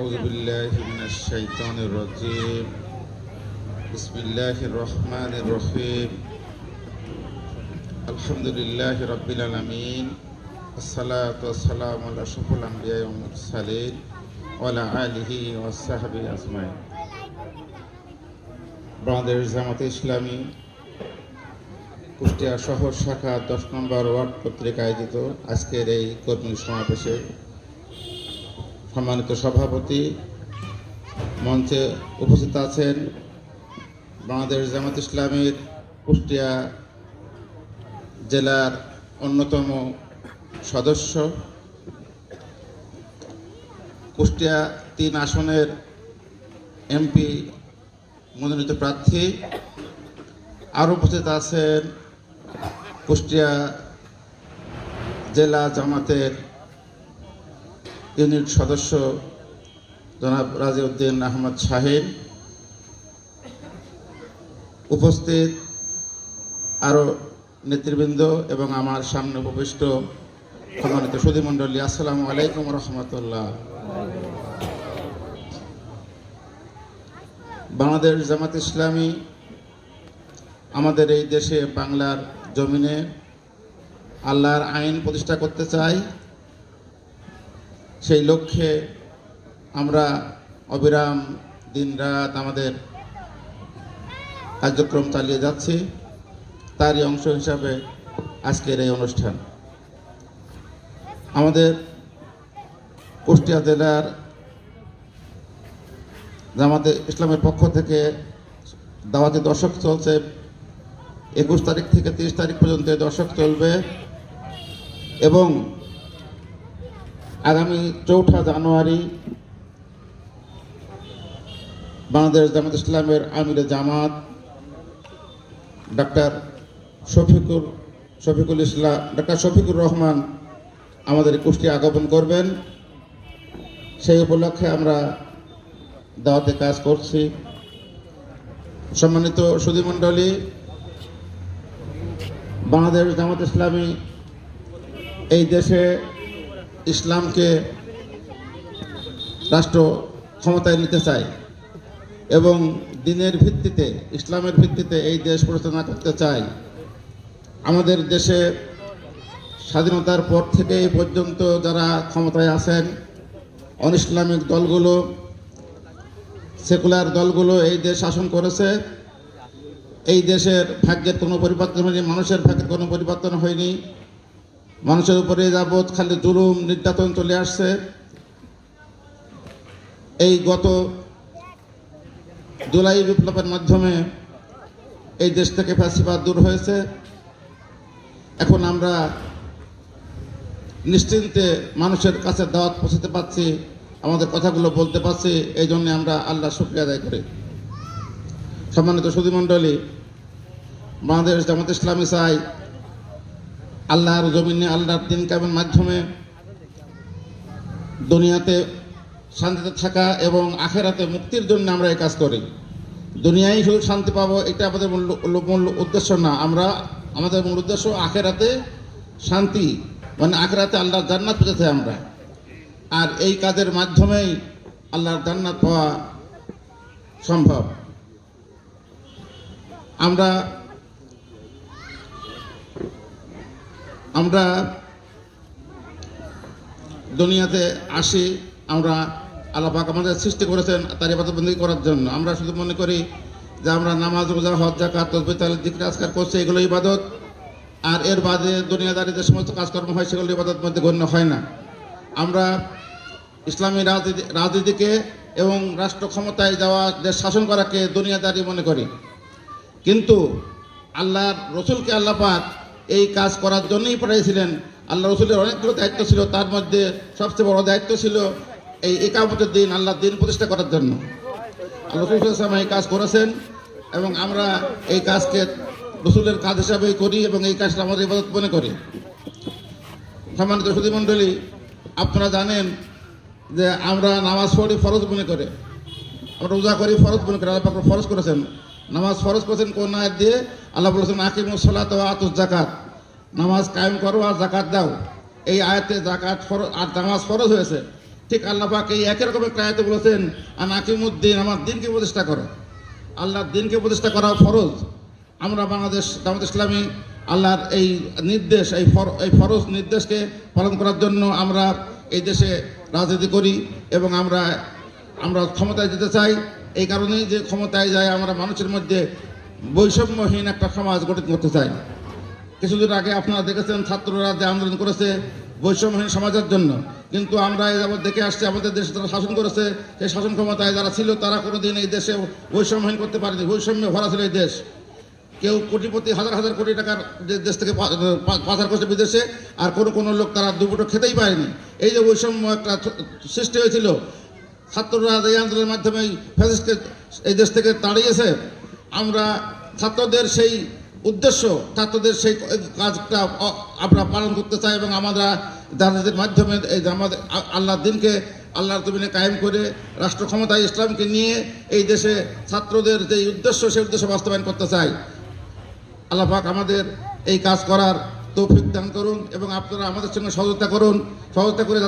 أعوذ بالله من الشيطان الرجيم بسم الله الرحمن الرحيم الحمد لله رب العالمين الصلاة والسلام على أشرف الأنبياء والمرسلين وعلى آله وصحبه أجمعين। বাংলাদেশ জামাতে ইসলামী কুষ্টিয়া শহর শাখা 10 নম্বর ওয়ার্ড কর্তৃক আয়োজিত আজকের এই কর্মী সমাবেশে সম্মানিত সভাপতি মঞ্চে উপস্থিত আছেন বাংলাদেশ জামাত ইসলামীর কুষ্টিয়া জেলার অন্যতম সদস্য, কুষ্টিয়া 3 আসনের এমপি মনোনীত প্রার্থী। আরও উপস্থিত আছেন কুষ্টিয়া জেলা জামাতের ইউনিট সদস্য জনাব রাজিউদ্দিন আহমদ শাহিন। উপস্থিত আরও নেতৃবৃন্দ এবং আমার সামনে উপবিষ্ট সম্মানিত সুধীমণ্ডলী, আসসালামু আলাইকুম রহমতুল্লাহ। বাংলাদেশ জামাত ইসলামী আমাদের এই দেশে বাংলার জমিনে আল্লাহর আইন প্রতিষ্ঠা করতে চাই। সেই লক্ষ্যে আমরা অবিরাম দিনরাত আমাদের কার্যক্রম চালিয়ে যাচ্ছি। তারই অংশ হিসাবে আজকের এই অনুষ্ঠান। আমাদের কুষ্টিয়া জেলার জামাতে ইসলামের পক্ষ থেকে দাওয়াতি দশক চলছে। 21 তারিখ থেকে 30 তারিখ পর্যন্ত দশক চলবে এবং আগামী 4 জানুয়ারি বাংলাদেশ জামাত ইসলামের আমিরে জামাত ডাক্তার শফিকুর রহমান আমাদের কুষ্টিয়া আগমন করবেন। সেই উপলক্ষে আমরা দাওয়াতে কাজ করছি। সম্মানিত সুধীমণ্ডলী, বাংলাদেশ জামাত ইসলামী এই দেশে ইসলামকে রাষ্ট্র ক্ষমতায় নিতে চায় এবং দিনের ভিত্তিতে, ইসলামের ভিত্তিতে এই দেশ পরিচালনা করতে চায়। আমাদের দেশে স্বাধীনতার পর থেকে এই পর্যন্ত যারা ক্ষমতায় আছেন, অনইসলামিক দলগুলো, সেকুলার দলগুলো এই দেশ শাসন করেছে। এই দেশের ভাগ্যের কোনো পরিবর্তন হয়নি, মানুষের ভাগ্যের কোনো পরিবর্তন হয়নি। মানুষের উপরে যাবৎ খালি জুলুম নির্যাতন চলে আসছে। এই গত জুলাই বিপ্লবের মাধ্যমে এই দেশ থেকে ফ্যাসিবাদ দূর হয়েছে। এখন আমরা নিশ্চিন্তে মানুষের কাছে দাওয়াত পৌঁছাতে পারছি, আমাদের কথাগুলো বলতে পারছি। এই জন্য আমরা আল্লাহর শুকরিয়া আদায় করি। সম্মানিত সুধীমণ্ডলী, বাংলাদেশ জামাত ইসলামী চাই আল্লাহর জমিনে আল্লাহর দিন কায়েমের মাধ্যমে দুনিয়াতে শান্তিতে থাকা এবং আখেরাতে মুক্তির জন্য আমরা এই কাজ করি। দুনিয়ায় শুধু শান্তি পাবো এটা আমাদের মূল উদ্দেশ্য না। আমাদের মূল উদ্দেশ্য আখেরাতে শান্তি, মানে আখেরাতে আল্লাহর জান্নাত পেতে চাই আমরা। আর এই কাজের মাধ্যমেই আল্লাহর জান্নাত পাওয়া সম্ভব। আমরা দুনিয়াতে আসি, আমরা আল্লাহ পাক আমাদের সৃষ্টি করেছেন তার ইবাদতবন্দি করার জন্য। আমরা শুধু মনে করি যে আমরা নামাজ, রোজা, হজ, যাকাত, তাসবিহ, তাহলিল, যিকির, আজকার করছি, এগুলো ইবাদত। আর এর বাদে দুনিয়াদারি যে সমস্ত কাজকর্ম হয় সেগুলো ইবাদতের মধ্যে গণ্য হয় না। আমরা ইসলামী রাজনীতিকে এবং রাষ্ট্র ক্ষমতায় যাওয়া, দেশ শাসন করাকে দুনিয়াদারি মনে করি। কিন্তু আল্লাহর রসুলকে আল্লাহ পাক এই কাজ করার জন্যই পাঠিয়েছিলেন। আল্লাহ রসুলের অনেকগুলো দায়িত্ব ছিল, তার মধ্যে সবচেয়ে বড় দায়িত্ব ছিল এই ইকামতের দিন, আল্লাহর দিন প্রতিষ্ঠা করার জন্য। আল্লাহ রসুল এই কাজ করেছেন এবং আমরা এই কাজকে রসুলের কাজ হিসাবেই করি এবং এই কাজটা আমাদের ইবাদত মনে করি। সম্মানিত সুধীমণ্ডলী, আপনারা জানেন যে আমরা নামাজ পড়ি ফরজ মনে করে, আমরা রোজা করি ফরজ মনে করে। আল্লাহ পাক ফরজ করেছেন, নামাজ ফরজ করেছেন কোন আয়াত দিয়ে? আল্লাহ বলেছেন আকিমুস সালাত ওয়া আতুজ যাকাত, নামাজ কায়েম করো আর যাকাত দাও। এই আয়াতে যাকাত ফরজ আর নামাজ ফরজ হয়েছে। ঠিক আল্লাহ পাক এই একই রকম একটা আয়াতে বলেছেন, আনাকিমুদ্দিন, আমার দিনকে প্রতিষ্ঠা করো। আল্লাহর দিনকে প্রতিষ্ঠা করা ফরজ। আমরা বাংলাদেশ জামাত ইসলামী আল্লাহর এই নির্দেশ, এই ফরজ নির্দেশকে পালন করার জন্য আমরা এই দেশে রাজনীতি করি এবং আমরা ক্ষমতায় যেতে চাই। এই কারণেই যে ক্ষমতায় যায় আমরা মানুষের মধ্যে বৈষম্যহীন একটা সমাজ গঠন করতে চাই। কিছুদিন আগে আপনারা দেখেছেন ছাত্ররা যে আন্দোলন করেছে বৈষম্যহীন সমাজের জন্য, কিন্তু আমরা এই যাবৎ দেখে আসছি আমাদের দেশে যারা শাসন করেছে, সেই শাসন ক্ষমতায় যারা ছিল তারা কোনোদিন এই দেশে বৈষম্যহীন করতে পারেনি। বৈষম্যে ভরা ছিল এই দেশ। কেউ কোটিপতি হাজার হাজার কোটি টাকার দেশ থেকে পাচার করছে বিদেশে, আর কোনো লোক তারা দুপুটো খেতেই পারেনি। এই যে বৈষম্য একটা সৃষ্টি হয়েছিল, ছাত্ররা এই আন্দোলনের মাধ্যমে ফ্যাসিস্টকে এই দেশ থেকে তাড়িয়েছে। আমরা ছাত্রদের সেই উদ্দেশ্য, ছাত্রদের সেই কাজটা আমরা পালন করতে চাই এবং আমরা যাদের মাধ্যমে এই আমাদের আল্লাহর দিনকে আল্লাহর জমিনে কায়েম করে রাষ্ট্র ক্ষমতায় ইসলামকে নিয়ে এই দেশে ছাত্রদের যে উদ্দেশ্য, সেই উদ্দেশ্য বাস্তবায়ন করতে চাই। আল্লাহ পাক আমাদের এই কাজ করার তৌফিক দান করুন এবং আপনারা আমাদের সঙ্গে সহযোগিতা করে